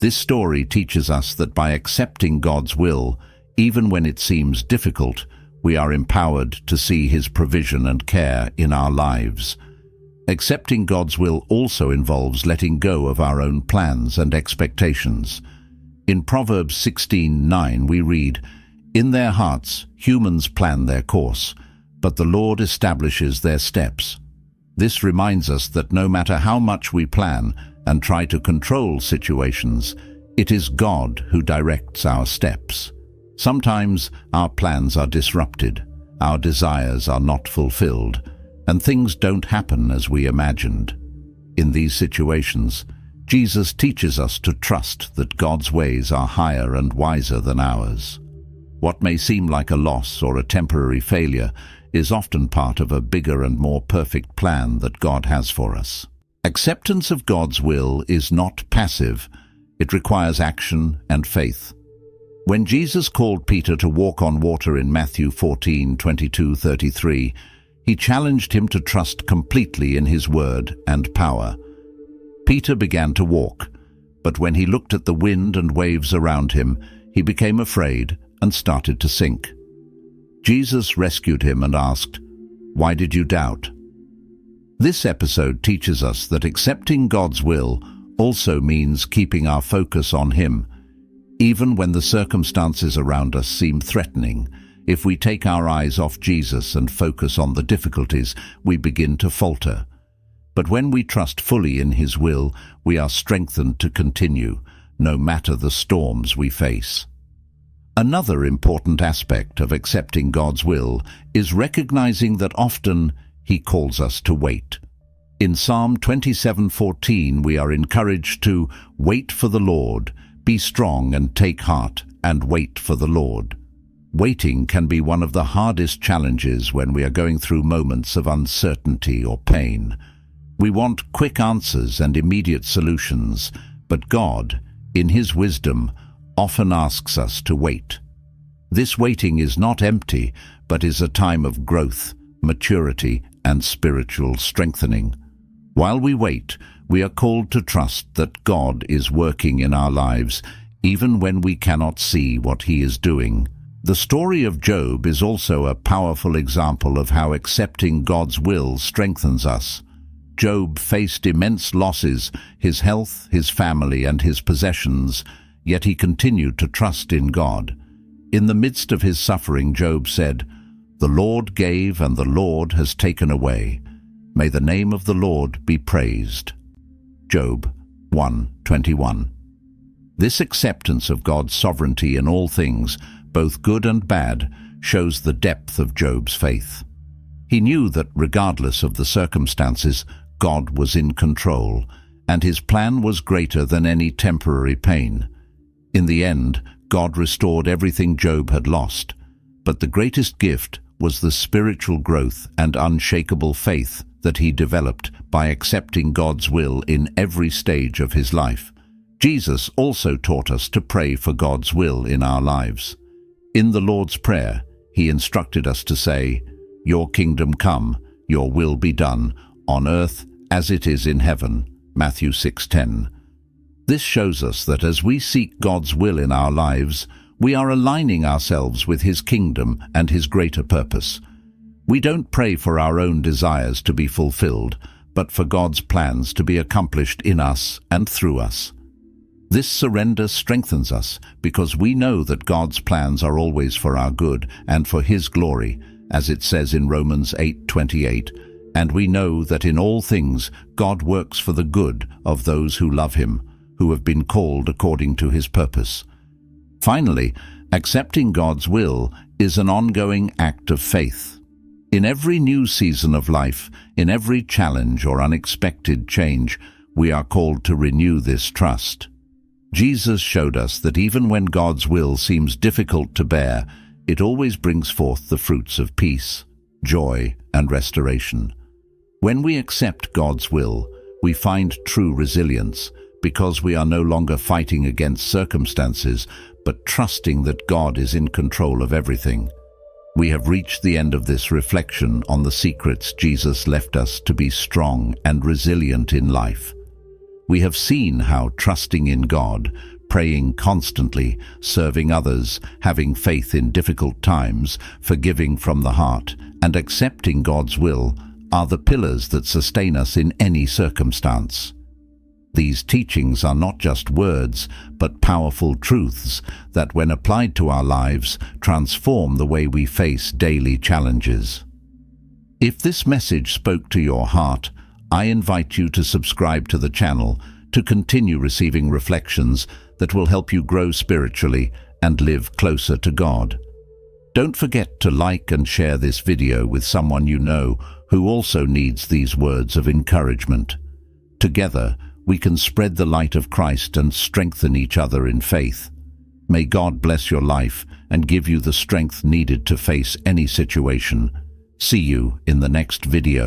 This story teaches us that by accepting God's will, even when it seems difficult, we are empowered to see His provision and care in our lives. Accepting God's will also involves letting go of our own plans and expectations. In Proverbs 16:9 we read, "In their hearts humans plan their course, but the Lord establishes their steps." This reminds us that no matter how much we plan and try to control situations, it is God who directs our steps. Sometimes our plans are disrupted, our desires are not fulfilled, and things don't happen as we imagined. In these situations, Jesus teaches us to trust that God's ways are higher and wiser than ours. What may seem like a loss or a temporary failure is often part of a bigger and more perfect plan that God has for us. Acceptance of God's will is not passive. It requires action and faith. When Jesus called Peter to walk on water in Matthew 14:22-33, He challenged him to trust completely in His word and power. Peter began to walk, but when he looked at the wind and waves around him, he became afraid and started to sink. Jesus rescued him and asked, "Why did you doubt?" This episode teaches us that accepting God's will also means keeping our focus on Him. Even when the circumstances around us seem threatening, if we take our eyes off Jesus and focus on the difficulties, we begin to falter. But when we trust fully in His will, we are strengthened to continue, no matter the storms we face. Another important aspect of accepting God's will is recognizing that often He calls us to wait. In Psalm 27:14 we are encouraged to wait for the Lord, be strong and take heart, and wait for the Lord. Waiting can be one of the hardest challenges when we are going through moments of uncertainty or pain. We want quick answers and immediate solutions, but God, in His wisdom, often asks us to wait. This waiting is not empty, but is a time of growth, maturity, and spiritual strengthening. While we wait, we are called to trust that God is working in our lives, even when we cannot see what He is doing. The story of Job is also a powerful example of how accepting God's will strengthens us. Job faced immense losses, his health, his family, and his possessions, yet he continued to trust in God. In the midst of his suffering, Job said, "The Lord gave and the Lord has taken away. May the name of the Lord be praised." Job 1:21. This acceptance of God's sovereignty in all things, both good and bad, shows the depth of Job's faith. He knew that regardless of the circumstances, God was in control, and His plan was greater than any temporary pain. In the end, God restored everything Job had lost, but the greatest gift was the spiritual growth and unshakable faith that he developed by accepting God's will in every stage of his life. Jesus also taught us to pray for God's will in our lives. In the Lord's Prayer, He instructed us to say, "Your kingdom come, your will be done, on earth as it is in heaven." Matthew 6:10. This shows us that as we seek God's will in our lives, we are aligning ourselves with His kingdom and His greater purpose. We don't pray for our own desires to be fulfilled, but for God's plans to be accomplished in us and through us. This surrender strengthens us because we know that God's plans are always for our good and for His glory, as it says in Romans 8:28, and we know that in all things God works for the good of those who love Him, who have been called according to His purpose. Finally, accepting God's will is an ongoing act of faith. In every new season of life, in every challenge or unexpected change, we are called to renew this trust. Jesus showed us that even when God's will seems difficult to bear, it always brings forth the fruits of peace, joy, and restoration. When we accept God's will, we find true resilience, because we are no longer fighting against circumstances, but trusting that God is in control of everything. We have reached the end of this reflection on the secrets Jesus left us to be strong and resilient in life. We have seen how trusting in God, praying constantly, serving others, having faith in difficult times, forgiving from the heart, and accepting God's will are the pillars that sustain us in any circumstance. These teachings are not just words, but powerful truths that, when applied to our lives, transform the way we face daily challenges. If this message spoke to your heart, I invite you to subscribe to the channel to continue receiving reflections that will help you grow spiritually and live closer to God. Don't forget to like and share this video with someone you know who also needs these words of encouragement. Together, we can spread the light of Christ and strengthen each other in faith. May God bless your life and give you the strength needed to face any situation. See you in the next video.